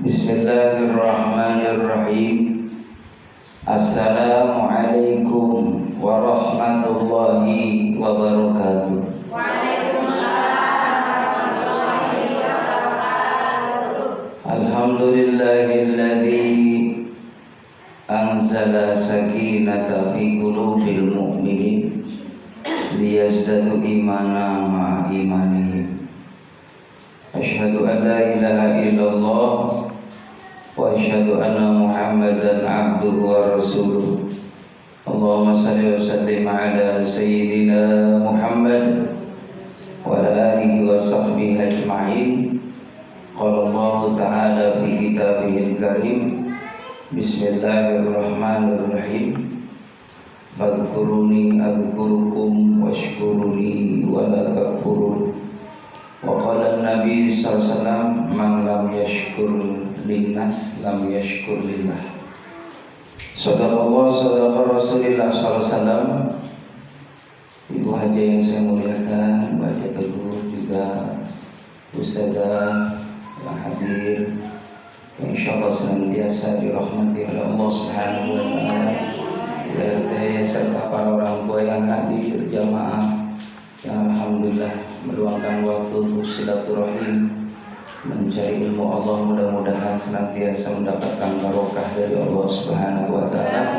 Bismillahirrahmanirrahim. Assalamualaikum warahmatullahi wabarakatuh. Waalaikumsalam warahmatullahi wabarakatuh. Alhamdulillahilladzi anzala sakinata fi qulubil mu'minin liyazdadu imana ma'a imanihim. Asyhadu an la ilaha illallah wa asyhadu anna Muhammadan abduhu wa rasuluh. Allahumma salli wa sallim ala sayyidina Muhammad wa ala alihi wa sahbihi ajma'in. Qala Allah ta'ala fi kitabihil karim. Bismillahirrahmanirrahim. Fadhkuruni adhkurukum washkuruni wa la takfurun. Wa qala an-nabi sallallahu alaihi wasallam, man lam yashkur linnas lam yashkur lillah. Sadaqallah sadaqa Rasulillah sallallahu alaihi wasallam. Ibu haja yang saya muliakan, Bapak Teguh, juga Ustazah yang hadir, yang insyaallah senantiasa dirahmati oleh Allah Subhanahu wa taala, RT serta para orang tua yang hadir berjamaah, yang alhamdulillah meluangkan waktu untuk silaturahim, mencari ilmu Allah. Mudah-mudahan senantiasa mendapatkan barokah dari Allah Subhanahu wa taala.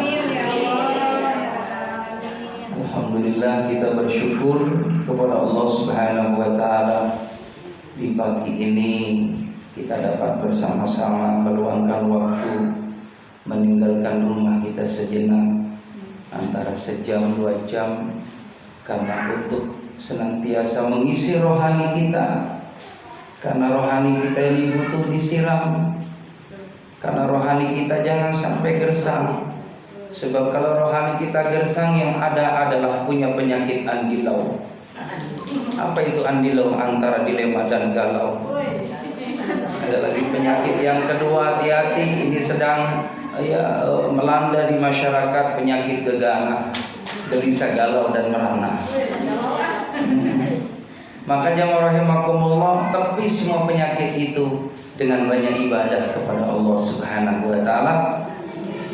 Alhamdulillah, kita bersyukur kepada Allah Subhanahu wa taala. Di pagi ini kita dapat bersama-sama meluangkan waktu, meninggalkan rumah kita sejenak, antara sejam 2 jam, karena untuk senantiasa mengisi rohani kita. Karena rohani kita ini butuh disiram. Karena rohani kita jangan sampai gersang. Sebab kalau rohani kita gersang, yang ada adalah punya penyakit andilau. Apa itu andilau? Antara dilema dan galau. Ada lagi penyakit yang kedua, hati-hati, ini sedang melanda di masyarakat, penyakit gegana, gelisah, galau dan merana. Maka jamaah rahimakumullah, tepis semua penyakit itu dengan banyak ibadah kepada Allah Subhanahu wa taala.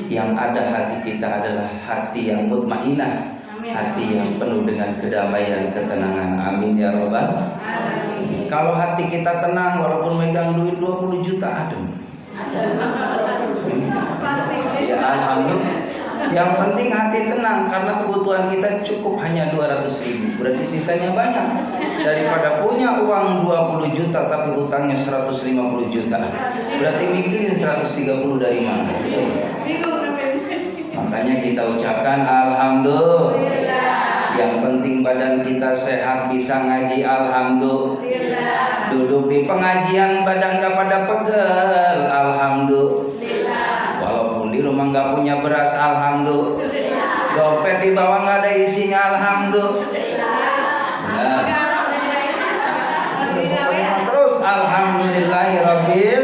Yang ada hati kita adalah hati yang mutmainah, hati yang penuh dengan kedamaian, ketenangan. Amin ya rabbal alamin. Kalau hati kita tenang, walaupun megang duit 20 juta adem. Ya alhamdulillah. Yang penting hati tenang, karena kebutuhan kita cukup hanya 200.000. Berarti sisanya banyak. Daripada punya uang 20 juta tapi utangnya 150 juta. Berarti mikirin 130 dari mana. Makanya kita ucapkan alhamdulillah. Yang penting badan kita sehat, bisa ngaji, alhamdulillah. Duduk di pengajian badan gak pada pegel, alhamdulillah. Walaupun di rumah gak punya beras, alhamdulillah. Dompet di bawah gak ada isinya, alhamdulillah. Terus alhamdulillahirabbil.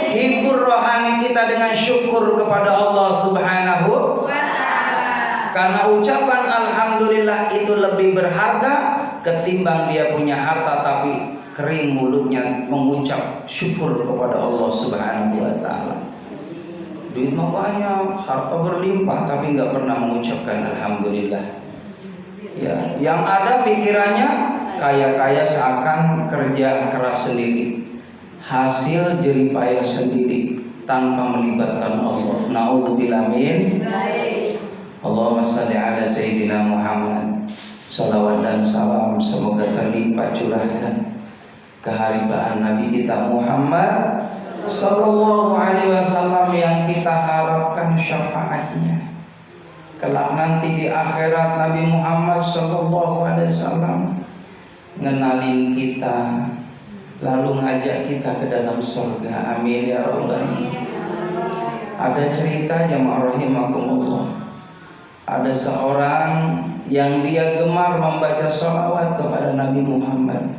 Hibur rohani kita dengan syukur kepada Allah Subhanahu wa ta'ala. Karena ucapan alhamdulillah itu lebih berharga ketimbang dia punya harta tapi kering mulutnya mengucap syukur kepada Allah Subhanahu wa ta'ala. Duit mah banyak, harta berlimpah, tapi nggak pernah mengucapkan alhamdulillah. Ya, yang ada pikirannya kaya-kaya seakan kerja keras sendiri, hasil jeripaya sendiri tanpa melibatkan Allah. Na'udzubillah min. Allahumma shalli ala sayyidina Muhammad. Salawat dan salam semoga terlimpah curahkan keharibaan Nabi kita Muhammad sallallahu alaihi wasallam, yang kita harapkan syafaatnya kelak nanti di akhirat. Nabi Muhammad sallallahu alaihi wasallam ngenalin kita, lalu ngajak kita ke dalam surga. Amin ya rabbal alamin. Ada cerita jamaah rahimakumullah. Ada seorang yang dia gemar membaca sholawat kepada Nabi Muhammad.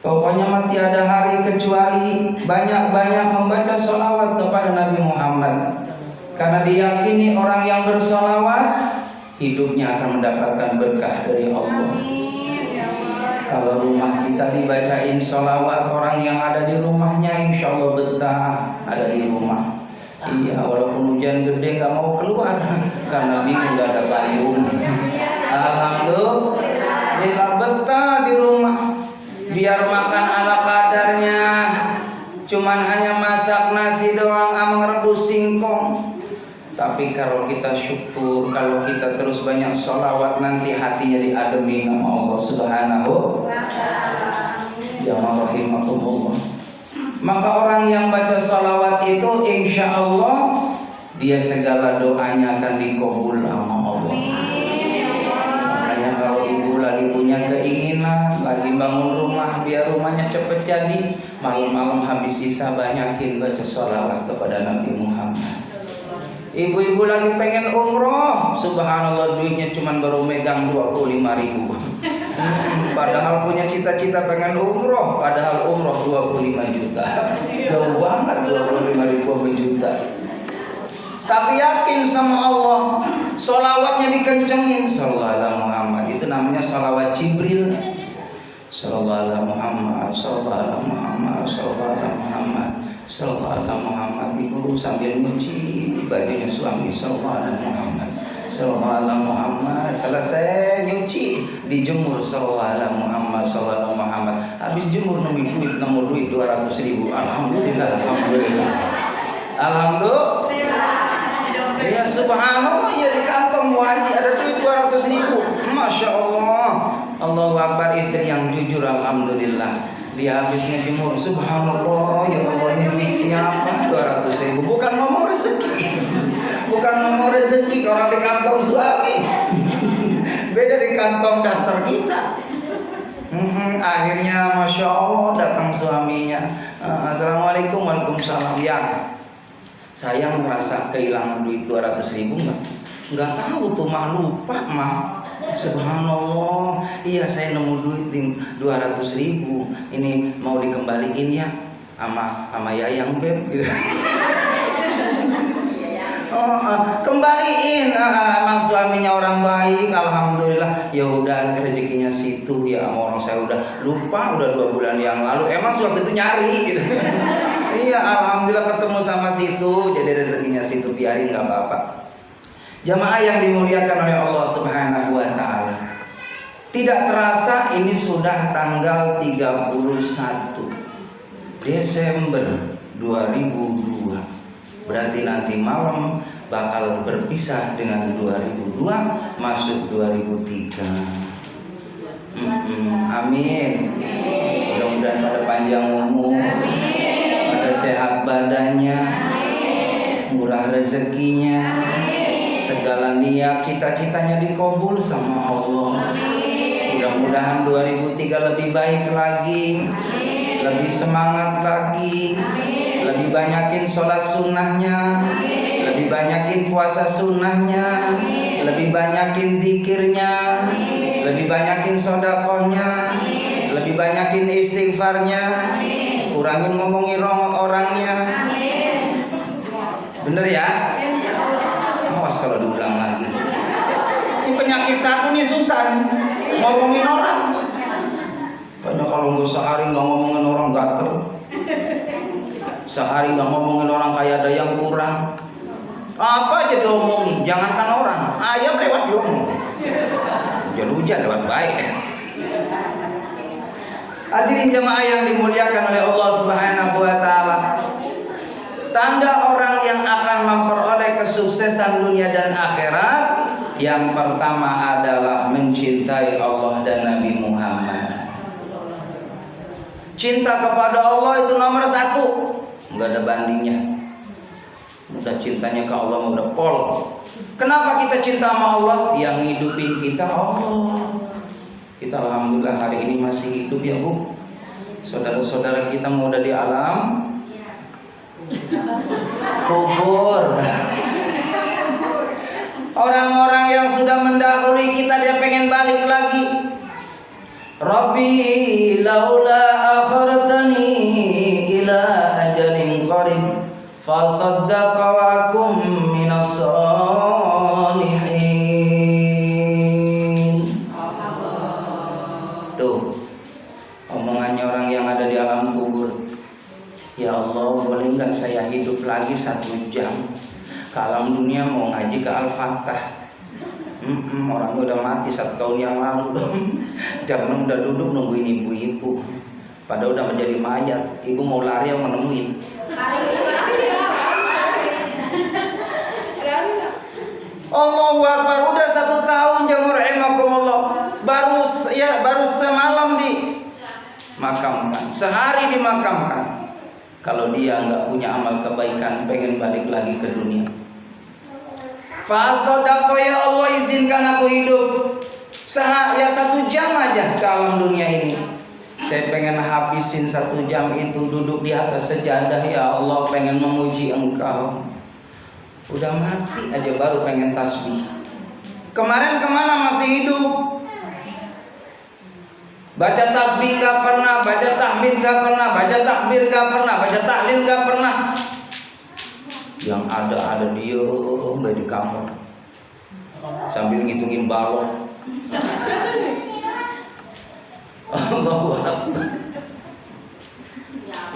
Pokoknya mati ada hari kecuali banyak-banyak membaca sholawat kepada Nabi Muhammad. Karena diyakini orang yang bersolawat hidupnya akan mendapatkan berkah dari Allah. Kalau rumah kita dibacain sholawat, orang yang ada di rumah rumahnya insya Allah betah ada di rumah. Iya, walaupun hujan gede nggak mau keluar karena bingung nggak ada payung. Alhamdulillah betah di rumah. Biar makan ala kadarnya, cuman hanya masak nasi doang sama rebus singkong. Tapi kalau kita syukur, kalau kita terus banyak sholawat, nanti hatinya diademi sama Allah Subhanahu wa ta'ala. Jamaah rahimakumullah. Maka orang yang baca sholawat itu insya Allah dia segala doanya akan dikabul sama Allah. Makanya kalau ibu lagi punya keinginan, lagi bangun rumah biar rumahnya cepat jadi, malam-malam habis isya banyakin baca sholawat kepada Nabi Muhammad. Ibu-ibu lagi pengen umroh, subhanallah duitnya cuma baru megang 25.000. Padahal punya cita-cita pengen umroh, padahal umroh 25 juta. Jauh banget 25.000 juta. Tapi yakin sama Allah, sholawatnya dikencengin. Sallallahu alaihi Muhammad, itu namanya sholawat Jibril. Sallallahu alaihi Muhammad, sallallahu alaihi Muhammad, sallallahu alaihi Muhammad, sallallahu alaihi Muhammad. Ibu sambil nyuci bajunya suami, sallallahu alaihi Muhammad, sallallahu alaihi Muhammad. Selesai nyuci, dijemur, sallallahu alaihi Muhammad, sallallahu alaihi Muhammad. Habis jemur nemu duit 200.000. Alhamdulillah, alhamdulillah, alhamdulillah. Ya subhanallah, ya di kantong Bu Haji ada duit 200.000. Masya Allah. Allahu Akbar, istri yang jujur, alhamdulillah. Dia habis ngejemur, subhanallah, ya Allah, ini duit siapa? 200.000. Bukan ngomong rezeki. Bukan ngomong rezeki orang di kantong suami. Beda di kantong daster kita. Akhirnya Masya Allah datang suaminya. Assalamualaikum, waalaikumsalam. Ya, saya merasa kehilangan duit 200.000 nggak tahu tuh mah, lupa mah. Subhanallah, iya saya nemu duit 200.000. Ini mau dikembaliin ya sama Yayang Beb gitu. Kembaliin. Emang suaminya orang baik, alhamdulillah. Ya udah, rezekinya situ ya. Orang saya udah lupa, udah 2 bulan yang lalu. Emang waktu itu nyari gitu. Iya, alhamdulillah ketemu sama situ, jadi rezekinya situ, biarin nggak apa-apa. Jamaah yang dimuliakan oleh Allah Subhanahu wa ta'ala, tidak terasa ini sudah tanggal 31 Desember 2002. Berarti nanti malam bakal berpisah dengan 2002, masuk 2003. Amin. Mudah-mudahan pada panjang umur, pada sehat badannya, murah rezekinya, segala niat cita-citanya dikabul sama Allah. Mudah-mudahan 2003 lebih baik lagi, lebih semangat lagi, lebih banyakin sholat sunnahnya, lebih banyakin puasa sunnahnya, lebih banyakin zikirnya, lebih banyakin sedekahnya, lebih banyakin istighfarnya, kurangin ngomongin orangnya. Bener ya? Awas kalau diulang lagi. Ini penyakit satu nih, susah ngomongin orang. Banyak kalau nggak sehari nggak ngomongin orang gatel, sehari nggak ngomongin orang kayak ada yang kurang. Apa aja diomongin, jangankan orang, ayam lewat diomong. Hujan-hujan lewat baik. Hadirin jamaah yang dimuliakan oleh Allah Subhanahu wa ta'ala, tanda orang yang akan memperoleh kesuksesan dunia dan akhirat, yang pertama adalah mencintai Allah dan Nabi Muhammad. Cinta kepada Allah itu nomor 1, nggak ada bandingnya. Udah cintanya ke Allah udah pol. Kenapa kita cinta sama Allah? Yang ngidupin kita Allah. Kita alhamdulillah hari ini masih hidup ya Bu. Saudara-saudara kita mau udah di alam kubur. Orang-orang yang sudah mendahului kita, dia pengen balik lagi. Rabbi laula akhartani ila ajalin qarib fasaddaqa wa akum minas salihin. Tuh omongannya orang yang ada di alam kubur. Ya Allah, boleh nggak saya hidup lagi 1 jam ke alam dunia mau ngaji ke Al-Fatah? Orangnya udah mati 1 tahun yang lalu dong. Jangan udah duduk nungguin ibu-ibu. Padahal udah menjadi mayat. Ibu mau lari yang menemuin. Allahu Akbar, udah 1 tahun jamur rahimakumullah. Baru semalam dimakamkan, sehari dimakamkan. Kalau dia nggak punya amal kebaikan, pengen balik lagi ke dunia. Fasodako, ya Allah izinkan aku hidup 1 jam aja ke alam dunia ini. Saya pengen habisin 1 jam itu duduk di atas sejadah, ya Allah, pengen memuji Engkau. Udah mati aja baru pengen tasbih. Kemarin kemana masih hidup? Baca tasbih gak pernah, baca tahmid gak pernah, baca takbir gak pernah, baca tahlil gak pernah. Yang ada dia di kamar sambil ngitungin balon. Allahu Akbar.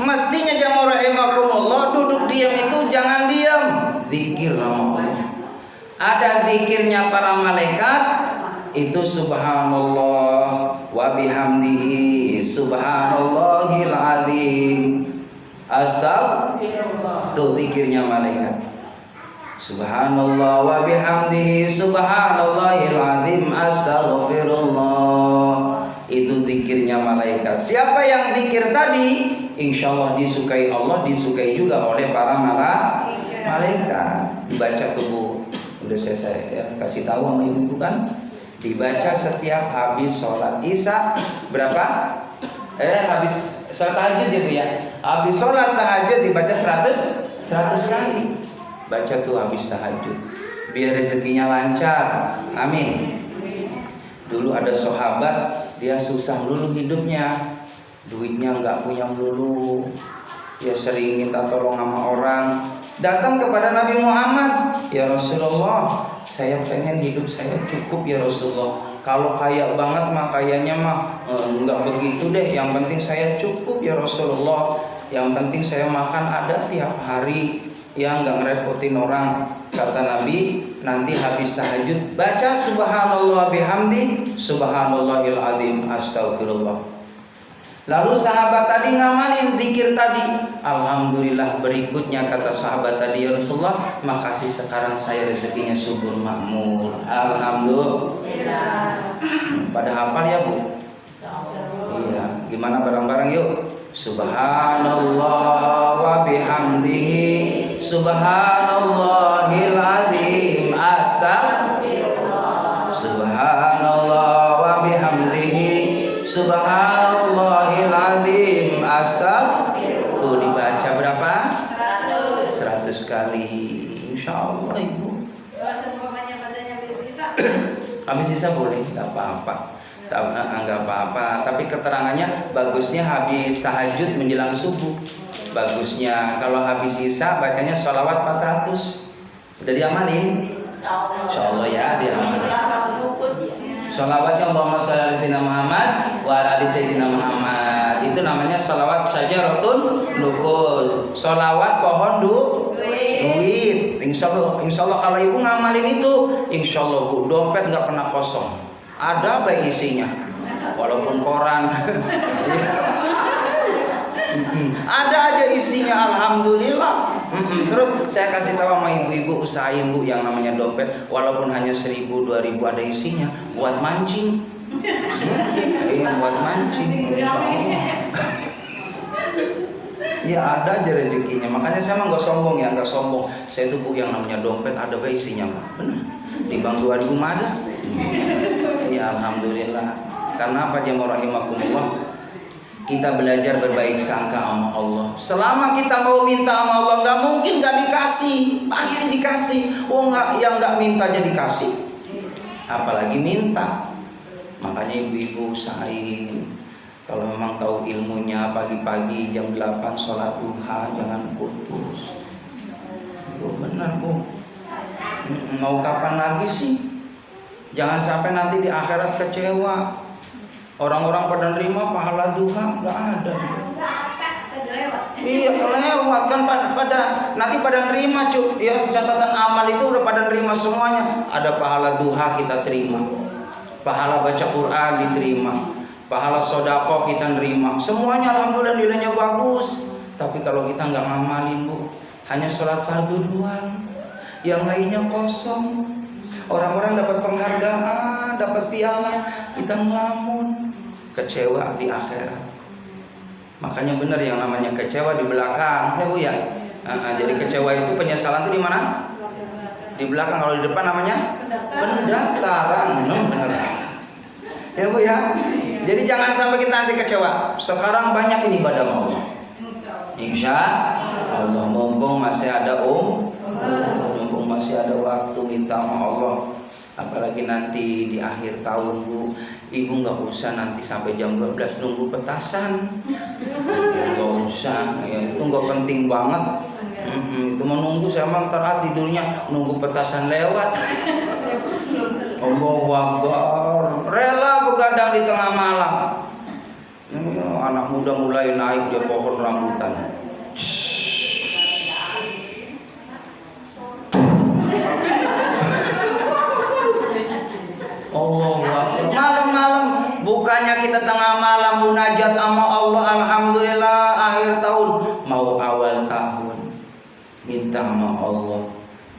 Mestinya jamaah rahimakumullah duduk diam itu jangan diam, zikir nama Allah. Ada zikirnya para malaikat itu subhanallah wa bihamdihi subhanallahil azim. Astagfirullah. Itu zikirnya malaikat. Subhanallah wa bihamdihi subhanallahil azim astaghfirullah. Itu zikirnya malaikat. Siapa yang zikir tadi, insya Allah disukai Allah, disukai juga oleh para malaikat. Dibaca tuh, udah saya kasih tahu sama ibu kan, dibaca setiap habis sholat isya. Berapa? Habis sholat tahajud ya Bu ya. Habis sholat tahajud dibaca 100 kali. Baca tuh habis tahajud, biar rezekinya lancar. Amin. Dulu ada sahabat, dia susah dulu hidupnya, duitnya nggak punya dulu, dia sering minta tolong sama orang. Datang kepada Nabi Muhammad, ya Rasulullah, saya pengen hidup saya cukup ya Rasulullah. Kalau kaya banget mah kayaknya mah nggak begitu deh. Yang penting saya cukup ya Rasulullah. Yang penting saya makan ada tiap hari, ya nggak ngerepotin orang. Kata Nabi, nanti habis tahajud baca subhanallah bihamdi subhanallahil azim astaghfirullah. Lalu sahabat tadi ngamalin zikir tadi. Alhamdulillah, berikutnya kata sahabat tadi, ya Rasulullah, makasih sekarang saya rezekinya subur makmur. Alhamdulillah. Pada hafal ya Bu? Iya. Gimana bareng-bareng yuk? Subhanallah wa bihamdihi subhanallahil azim astaghfirullah. Subhanallah wa bihamdihi subhanallahil azim astaghfirullah. Tuh dibaca berapa? 100 kali. Insyaallah Ibu. Habis sisa boleh, enggak apa-apa. Enggak apa-apa, tapi keterangannya bagusnya habis tahajud menjelang subuh. Bagusnya kalau habis isya bacanya sholawat 400. Udah diamalin? Insyaallah ya, diamalin. Sholawatnya Allahumma sholli ala sayyidina Muhammad wa ala ali sayyidina Muhammad. Itu namanya sholawat syajaratun nuqud. Sholawat pohon duit. Insyaallah kalau Ibu ngamalin itu, insyaallah Bu, dompet nggak pernah kosong. Ada apa isinya? Walaupun koran. Ada aja isinya, alhamdulillah. Terus saya kasih tahu sama ibu-ibu, usahain Bu yang namanya dompet, walaupun hanya 1.000, 2.000 ada isinya, buat mancing. Buat mancing. Ya ada aja rezekinya. Makanya saya mah nggak sombong ya, nggak sombong. Saya tuh Bu yang namanya dompet ada apa isinya, benar. Timbang 2.000 mah ada. Ya alhamdulillah. Karena apa jemaah rahimakumullah? Kita belajar berbaik sangka sama Allah. Selama kita mau minta sama Allah, nggak mungkin nggak dikasih, pasti dikasih. Yang nggak minta aja dikasih, apalagi minta. Makanya ibu-ibu usahain, kalau memang tahu ilmunya, pagi-pagi jam 8 sholat duha jangan putus. Benar Bu. Mau kapan lagi sih? Jangan sampai nanti di akhirat kecewa. Orang-orang pada nerima pahala duha, nggak ada. Iya lewat kan nanti pada nerima ya, catatan amal itu udah pada nerima semuanya. Ada pahala duha kita terima, pahala baca Quran diterima, pahala sodako kita nerima, semuanya alhamdulillah nilainya bagus. Tapi kalau kita nggak ngamalin Bu, hanya sholat fardu doang, yang lainnya kosong. Orang-orang dapat penghargaan, dapat piala, kita ngelamun, kecewa di akhirat. Makanya benar yang namanya kecewa di belakang, ya Bu ya. Jadi kecewa itu penyesalan itu di mana? Di belakang. Kalau di depan namanya pendaftaran. Benar. Ya Bu ya. Jadi jangan sampai kita nanti kecewa. Sekarang banyak ini ibadah Allah. Insya Allah, mumpung masih ada mumpung masih ada waktu minta sama Allah. Apalagi nanti di akhir tahun Bu, Ibu nggak usah nanti sampai jam 12 nunggu petasan. Nggak usah, ya, itu nggak penting banget. Itu menunggu sama ntar tidurnya nunggu petasan lewat. Allahu Akbar, rela begadang di tengah malam. Anak muda mulai naik di pohon rambutan. Malam-malam bukannya kita tengah malam munajat sama Allah, alhamdulillah akhir tahun mau awal tahun minta sama Allah,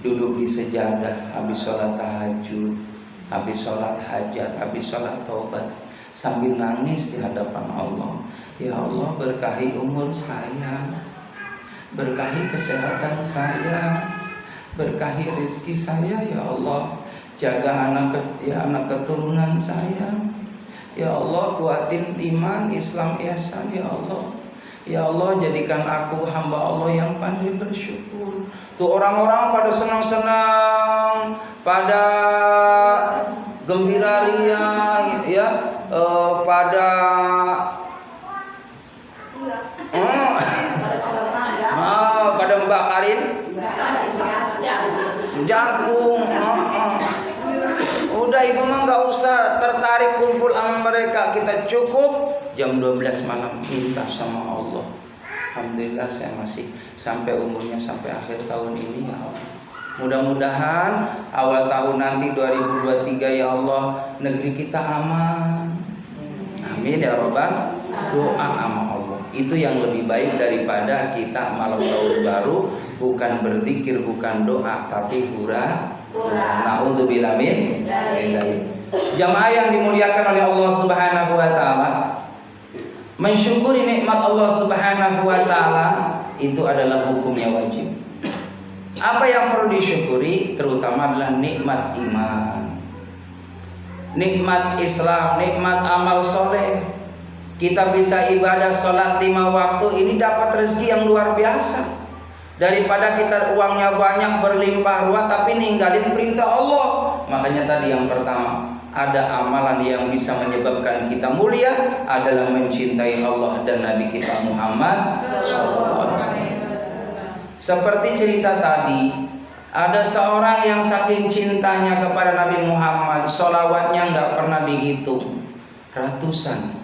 duduk di sejadah habis sholat tahajud, habis sholat hajat, habis sholat taubat, sambil nangis di hadapan Allah. Ya Allah, berkahi umur saya, berkahi kesehatan saya, berkahi rezeki saya ya Allah. Jaga anak keturunan saya. Ya Allah, kuatin iman, Islam, ihsan ya Allah. Ya Allah, jadikan aku hamba Allah yang pandai bersyukur. Tuh orang-orang pada senang-senang, pada gembira ria, ya, pada pada membakarin jagung. Udah Ibu mah nggak usah tertarik kumpul sama mereka. Kita cukup jam 12 malam minta sama Allah. Alhamdulillah saya masih sampai umurnya sampai akhir tahun ini ya Allah. Mudah-mudahan awal tahun nanti 2023 ya Allah, negeri kita aman. Amin ya Rabbal. Doa sama Allah itu yang lebih baik daripada kita malam tahun baru bukan berzikir, bukan doa, tapi hura. Na'udzubillah min dzalik. Jamaah yang dimuliakan oleh Allah Subhanahu wa taala, mensyukuri nikmat Allah Subhanahu wa taala itu adalah hukumnya wajib. Apa yang perlu disyukuri terutama adalah nikmat iman, nikmat Islam, nikmat amal soleh. Kita bisa ibadah sholat 5 waktu, ini dapat rezeki yang luar biasa. Daripada kita uangnya banyak berlimpah ruah tapi ninggalin perintah Allah. Makanya tadi yang pertama, ada amalan yang bisa menyebabkan kita mulia adalah mencintai Allah dan Nabi kita Muhammad SAW. Seperti cerita tadi, ada seorang yang saking cintanya kepada Nabi Muhammad, sholawatnya nggak pernah dihitung, ratusan.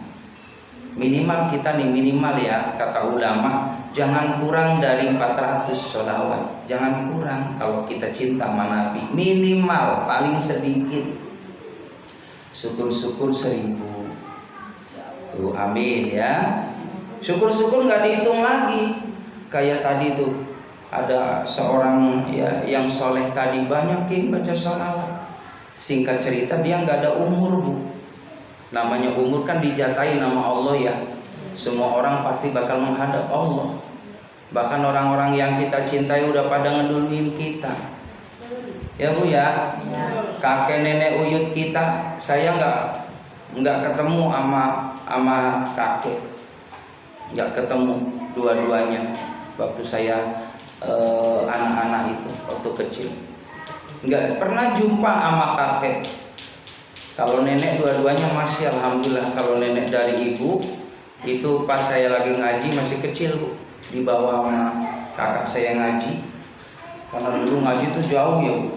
Minimal kita nih, minimal ya kata ulama, jangan kurang dari 400 sholawat. Jangan kurang kalau kita cinta sama Nabi. Minimal, paling sedikit syukur-syukur 1000. Tuh amin ya. Syukur-syukur gak dihitung lagi. Kayak tadi tuh ada seorang ya, yang soleh tadi banyakin baca sholawat. Singkat cerita dia gak ada umur Bu. Namanya umur kan dijatahi nama Allah ya. Semua orang pasti bakal menghadap Allah. Bahkan orang-orang yang kita cintai udah pada ngeduluin kita. Ya Bu ya. Kakek nenek uyut kita, saya nggak ketemu sama kakek. Nggak ketemu dua-duanya waktu saya anak-anak itu waktu kecil. Nggak pernah jumpa sama kakek. Kalau nenek dua-duanya masih alhamdulillah. Kalau nenek dari ibu itu pas saya lagi ngaji masih kecil Bu, dibawa sama kakak saya ngaji. Karena dulu ngaji tuh jauh ya Bu,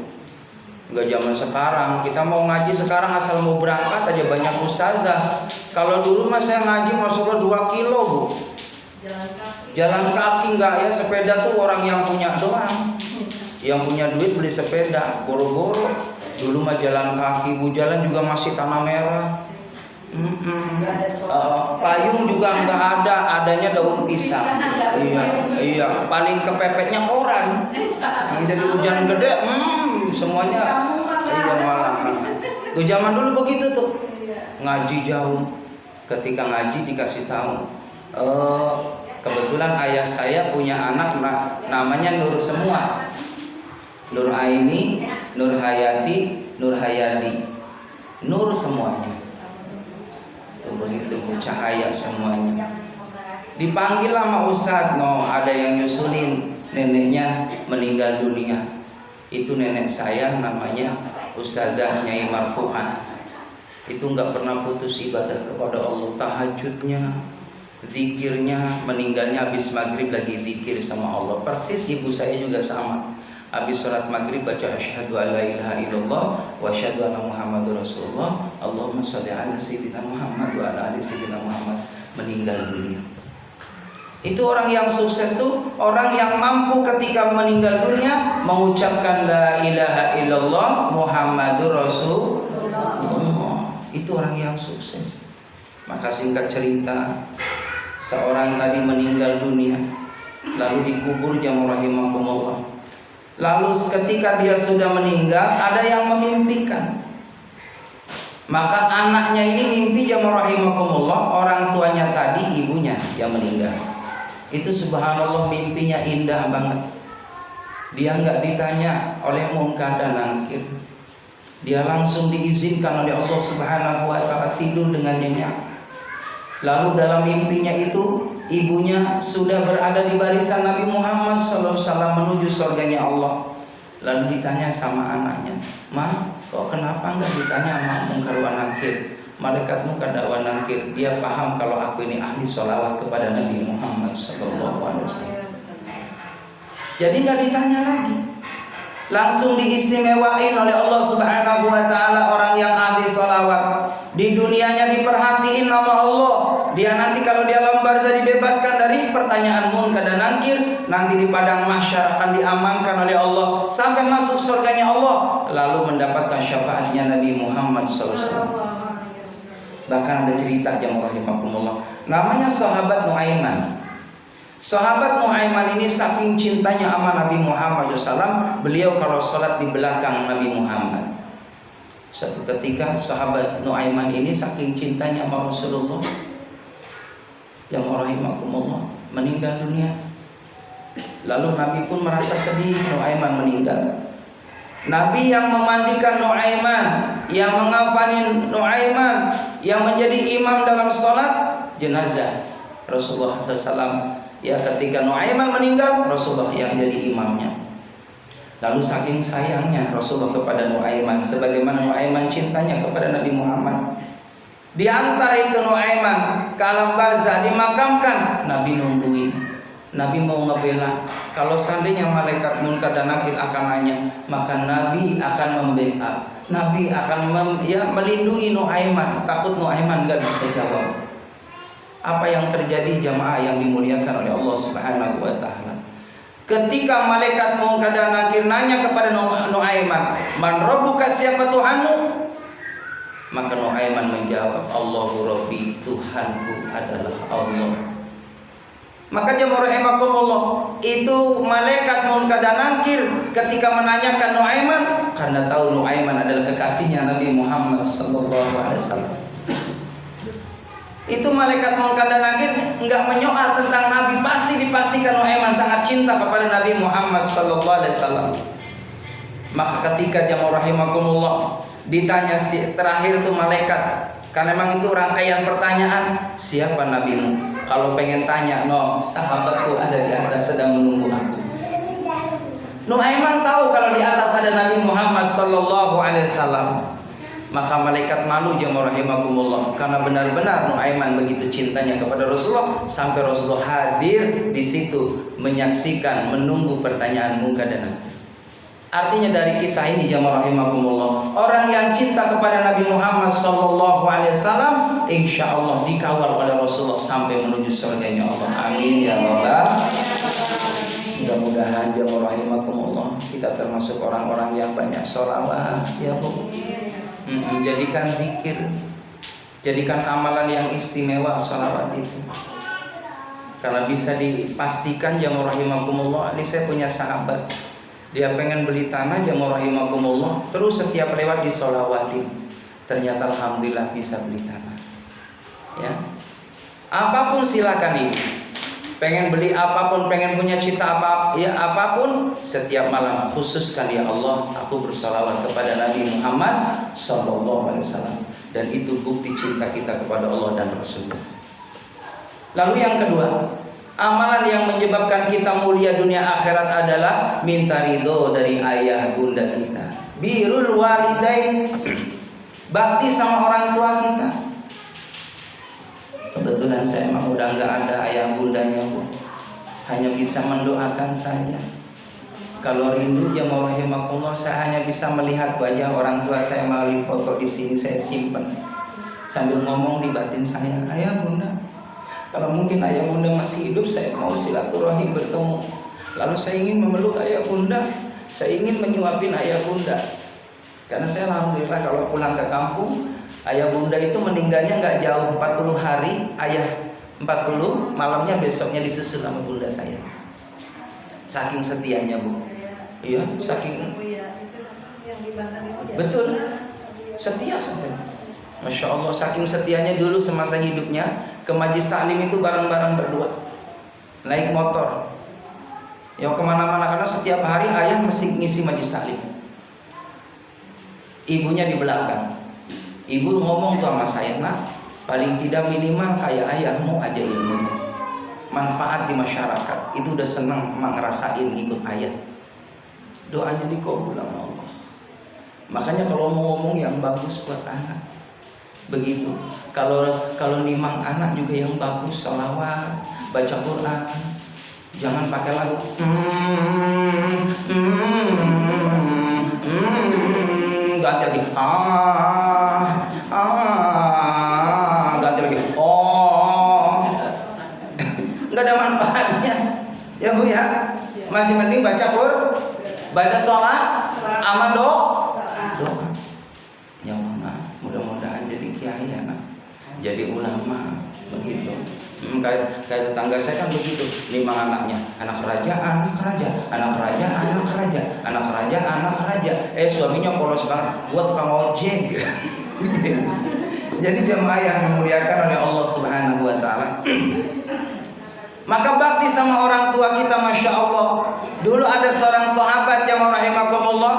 nggak zaman sekarang. Kita mau ngaji sekarang asal mau berangkat aja banyak ustazah. Kalau dulu mas saya ngaji masuknya 2 kilo Bu. Jalan kaki. Jalan kaki enggak ya, sepeda tuh orang yang punya doang. Yang punya duit beli sepeda, boro-boro. Dulu mah jalan kaki, Bu, jalan juga masih tanah merah. Payung juga enggak ada, adanya daun pisang. Iya, paling kepepetnya koran. Yang jadi hujan gede, semuanya. Iya malah. Tuh zaman dulu begitu tuh. Ngaji jauh. Ketika ngaji dikasih tahu. Kebetulan ayah saya punya anak namanya Nur semua. Nur Aini, Nur Hayati, Nur Hayadi. Nur semuanya. Begitu cahaya semuanya. Dipanggil sama Ustadz, ada yang nyusulin neneknya meninggal dunia. Itu nenek saya namanya Ustadzah Nyai Marfu'ah. Itu nggak pernah putus ibadah kepada Allah, tahajudnya, zikirnya, meninggalnya habis maghrib lagi zikir sama Allah. Persis ibu saya juga sama. Habis sholat maghrib baca asyhadu an la ilaha illallah wa asyhadu anna muhammadur rasulullah. Allahumma shalli ala sayyidina Muhammad wa ala ali sayyidina Muhammad, meninggal dunia. Itu orang yang sukses tuh orang yang mampu ketika meninggal dunia mengucapkan la ilaha illallah Muhammadur rasulullah. Itu orang yang sukses. Maka singkat cerita, seorang tadi meninggal dunia lalu dikubur jamaah rahimakumullah. Lalu ketika dia sudah meninggal, ada yang memimpikan. Maka anaknya ini mimpi jamaah rahimakumullah, orang tuanya tadi ibunya yang meninggal. Itu subhanallah mimpinya indah banget. Dia nggak ditanya oleh munkar dan nakir. Dia langsung diizinkan oleh Allah Subhanahu wa taala tidur dengan nyenyak. Lalu dalam mimpinya itu ibunya sudah berada di barisan Nabi Muhammad SAW menuju surganya Allah. Lalu ditanya sama anaknya, "Ma, kok kenapa enggak ditanya sama munkar wa nakir? Malaikat munkar dan nakir, dia paham kalau aku ini ahli sholawat kepada Nabi Muhammad SAW." Jadi enggak ditanya lagi. Langsung diistimewain oleh Allah Subhanahu wa taala orang yang ahli sholawat. Di dunianya diperhatiin nama Allah. Dia nanti kalau dia lembarzah dibebaskan dari pertanyaan munkar dan nakir. Nanti di padang mahsyar akan diamankan oleh Allah sampai masuk surganya Allah, lalu mendapatkan syafaatnya Nabi Muhammad SAW. Bahkan ada cerita jamaah rahimakumullah, namanya sahabat Nuaiman. Sahabat Nuaiman ini saking cintanya sama Nabi Muhammad SAW, beliau kalau sholat di belakang Nabi Muhammad. Satu ketika sahabat Nuaiman ini saking cintanya sama Rasulullah, yang rahimakumullah, meninggal dunia. Lalu Nabi pun merasa sedih Nuaiman meninggal. Nabi yang memandikan Nuaiman, yang mengafani Nuaiman, yang menjadi imam dalam sholat jenazah Rasulullah SAW. Ya, ketika Nuaiman meninggal, Rasulullah yang jadi imamnya. Lalu saking sayangnya Rasulullah kepada Nuaiman, sebagaimana Nuaiman cintanya kepada Nabi Muhammad, diantar itu Nuaiman ke alam barzah dimakamkan. Nabi nungguin, Nabi mau ngebela. Kalau seandainya malaikat munkar dan nakir akan nanya, maka Nabi akan membela. Nabi akan melindungi Nuaiman, takut Nuaiman gak bisa jawab. Apa yang terjadi jamaah yang dimuliakan oleh Allah Subhanahu wa taala? Ketika malaikat munkar dan nakir nanya kepada Nuaiman, "Man rabbuka, siapa Tuhanmu?" Maka Nuaiman menjawab, "Allahu Rabbi, Tuhanku adalah Allah." Maka jamaah rahimakumullah, itu malaikat munkar dan nakir ketika menanyakan Nuaiman, karena tahu Nuaiman adalah kekasihnya Nabi Muhammad sallallahu alaihi wasallam. Itu malaikat munkar dan nakir enggak menyoal tentang Nabi, pasti dipastikan Nuaiman sangat cinta kepada Nabi Muhammad sallallahu alaihi wasallam. Maka ketika jamaah rahimakumullah ditanya terakhir tuh malaikat, karena memang itu rangkaian pertanyaan, siapa nabimu? Kalau pengen tanya, sahabatku ada di atas sedang menunggu aku. Nuaiman tahu kalau di atas ada Nabi Muhammad sallallahu alaihi wasallam. Maka malaikat malu jamaah rahimakumullah, karena benar-benar Nuaiman begitu cintanya kepada Rasulullah sampai Rasulullah hadir di situ menyaksikan, menunggu pertanyaan munkar dan nakir. Artinya dari kisah ini jamaah rahimakumullah, orang yang cinta kepada Nabi Muhammad SAW, insya Allah dikawal oleh Rasulullah sampai menuju surganya Allah. Amin ya rabbal. Mudah-mudahan jamaah rahimakumullah kita termasuk orang-orang yang banyak sholawat ya Bu. Jadikan zikir, jadikan amalan yang istimewa sholawat itu. Karena bisa dipastikan jamaah rahimakumullah, ini saya punya sahabat, dia pengen beli tanah jamaah rahimakumullah, terus setiap lewat disolawatin. Ternyata alhamdulillah bisa beli tanah. Ya. Apapun silakan ibu. Pengen beli apapun, pengen punya cita apa, ya apapun, setiap malam khususkan ya Allah, aku bersalawat kepada Nabi Muhammad SAW. Dan itu bukti cinta kita kepada Allah dan Rasulullah. Lalu yang kedua, amalan yang menyebabkan kita mulia dunia akhirat adalah minta ridho dari ayah bunda kita. Birrul walidain, bakti sama orang tua kita. Kebetulan saya emang udah nggak ada ayah bundanya Bu, hanya bisa mendoakan saja. Kalau rindu jamaah rahimakumullah, saya hanya bisa melihat wajah orang tua saya melalui foto di sini saya simpan. Sambil ngomong di batin saya, ayah bunda. Kalau mungkin ayah bunda masih hidup, saya mau silaturahim bertemu. Lalu saya ingin memeluk ayah bunda, saya ingin menyuapin ayah bunda. Karena saya alhamdulillah kalau pulang ke kampung, ayah bunda itu meninggalnya nggak jauh, 40 hari, ayah 40, malamnya besoknya disusul sama bunda saya. Saking setianya Bu. Iya, saking. Betul, setia sampai. Masya Allah, saking setianya dulu semasa hidupnya ke majlis taklim itu bareng-bareng berdua, naik motor, ya kemana-mana, karena setiap hari ayah mesti ngisi majlis taklim. Ibunya di belakang. Ibu ngomong tuh sama saya, nak, paling tidak minimal kayak ayahmu aja ilmunya. Manfaat di masyarakat, itu udah senang ngerasain ikut ayah. Doanya dikabul sama Allah. Makanya kalau mau ngomong yang bagus buat anak, begitu. Kalau nimang anak juga yang bagus, sholawat, baca Quran. Jangan pakai lagu. Ganti lagi. Ganti lagi. Nggak ada manfaatnya. Ya Bu ya. Masih mending baca Quran, baca sholat, sama doa. Ya Allah, mudah-mudahan jadi kiai anak, jadi ulama begitu. Kayak tetangga saya kan begitu, 5 anaknya, anak raja, anak raja, anak raja, anak raja, anak raja, anak raja. Suaminya polos banget, gua tukang ojek. Jadi jemaah yang dimuliakan oleh Allah Subhanahu Wa Taala. Maka bakti sama orang tua kita, masya Allah. Dulu ada seorang sahabat jamaah rahimakumullah.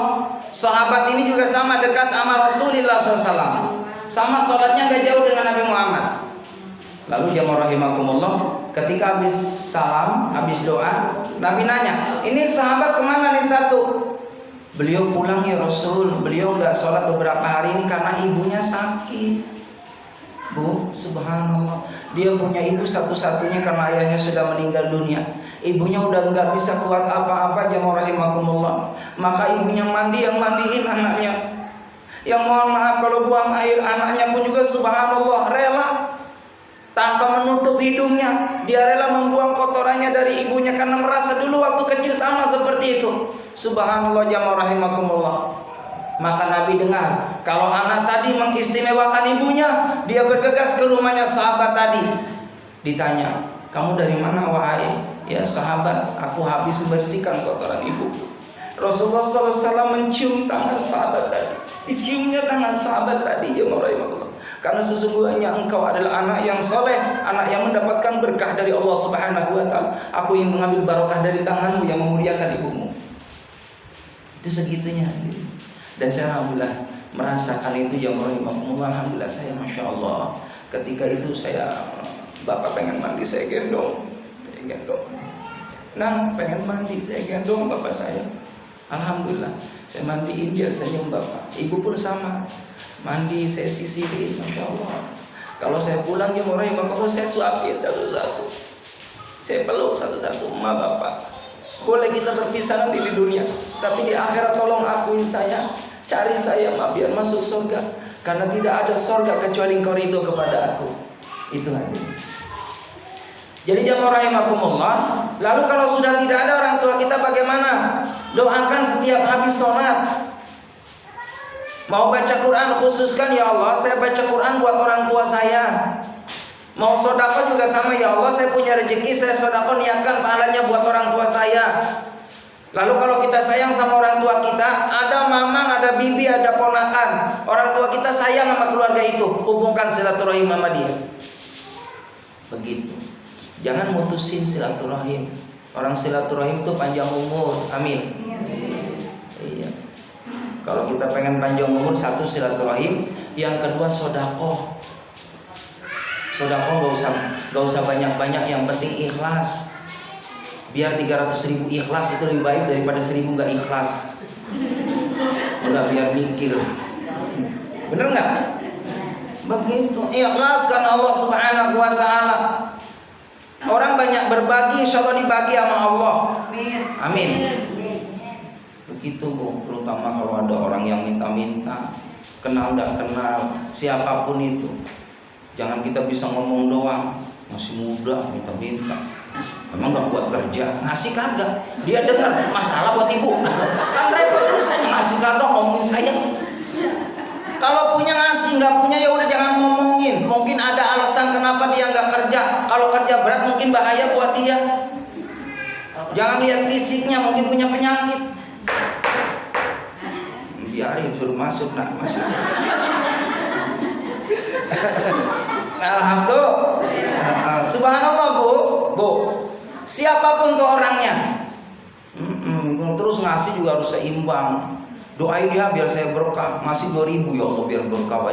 Sahabat ini juga sama dekat sama Rasulullah SAW. Sama sholatnya gak jauh dengan Nabi Muhammad. Lalu jamaah rahimakumullah, ketika habis salam, habis doa, Nabi nanya, ini sahabat kemana nih satu? Beliau pulang ya Rasul. Beliau gak sholat beberapa hari ini karena ibunya sakit. Bu, subhanallah, dia punya ibu satu-satunya karena ayahnya sudah meninggal dunia. Ibunya udah nggak bisa kuat apa-apa, jamaah rahimakumullah. Maka ibunya mandi, yang mandiin anaknya. Yang mohon maaf kalau buang air, anaknya pun juga subhanallah rela tanpa menutup hidungnya. Dia rela membuang kotorannya dari ibunya karena merasa dulu waktu kecil sama seperti itu. Subhanallah jamaah rahimakumullah. Maka Nabi dengar kalau anak tadi mengistimewakan ibunya, dia bergegas ke rumahnya sahabat tadi. Ditanya, kamu dari mana wahai? Ya sahabat, aku habis membersihkan kotoran ibu. Rasulullah SAW mencium tangan sahabat tadi. Diciumnya tangan sahabat tadi, ya Allah. Karena sesungguhnya engkau adalah anak yang soleh, anak yang mendapatkan berkah dari Allah Subhanahu Wa Taala. Aku ingin mengambil barokah dari tanganmu yang memuliakan ibumu. Itu segitunya. Dan saya alhamdulillah merasakan itu ya rahimahumullah. Alhamdulillah saya masya Allah. Ketika itu saya, bapak pengen mandi, saya gendong. Nang pengen mandi, saya gendong bapak saya. Alhamdulillah saya mandiin, dia senyum bapak. Ibu pun sama, mandi saya sisirin, masya Allah. Kalau saya pulang ya rahimahumullah, saya suapin satu-satu, saya peluk satu-satu. Ma bapak, boleh kita berpisah nanti di dunia. Tapi di akhirat tolong akuin saya, cari saya biar masuk surga. Karena tidak ada surga kecuali engkau ridho kepada aku. Itu hati. Jadi jamaah rahimakumullah. Lalu kalau sudah tidak ada orang tua kita bagaimana? Doakan setiap habis sholat. Mau baca Quran, khususkan ya Allah, saya baca Quran buat orang tua saya. Mau sedekah juga sama, ya Allah, saya punya rezeki, saya sedekah, niatkan pahalanya buat orang tua saya. Lalu kalau kita sayang sama orang tua kita, ada mamang, ada bibi, ada ponakan, orang tua kita sayang sama keluarga itu, hubungkan silaturahim sama dia. Begitu. Jangan mutusin silaturahim. Orang silaturahim itu panjang umur. Amin. Iya. Kalau kita pengen panjang umur, satu silaturahim, yang kedua sedekah. Sedekah gak usah banyak-banyak, yang penting ikhlas. Biar 300.000 ikhlas itu lebih baik daripada 1.000 gak ikhlas. Udah biar mikir. Bener gak? Begitu. Ikhlas karena Allah Subhanahu wa ta'ala. Orang banyak berbagi, insya Allah dibagi sama Allah. Amin. Begitu Bu, terutama kalau ada orang yang minta-minta, kenal gak kenal, siapapun itu, jangan kita bisa ngomong doang, masih muda minta-minta, emang gak buat kerja, ngasih kagak, dia dengar masalah buat ibu, kan repot terus aja ngasih kagak ngomongin saya. Kalau punya ngasih, nggak punya ya udah jangan ngomongin. Mungkin ada alasan kenapa dia nggak kerja. Kalau kerja berat mungkin bahaya buat dia. Jangan lihat fisiknya, mungkin punya penyakit. Biarin, suruh masuk nak masuk. Alhamdulillah. Subhanallah Bu. Siapapun tuh orangnya, terus ngasih juga harus seimbang. Doain ya biar saya berkah, ngasih 2.000 ya Allah biar berkah banyak.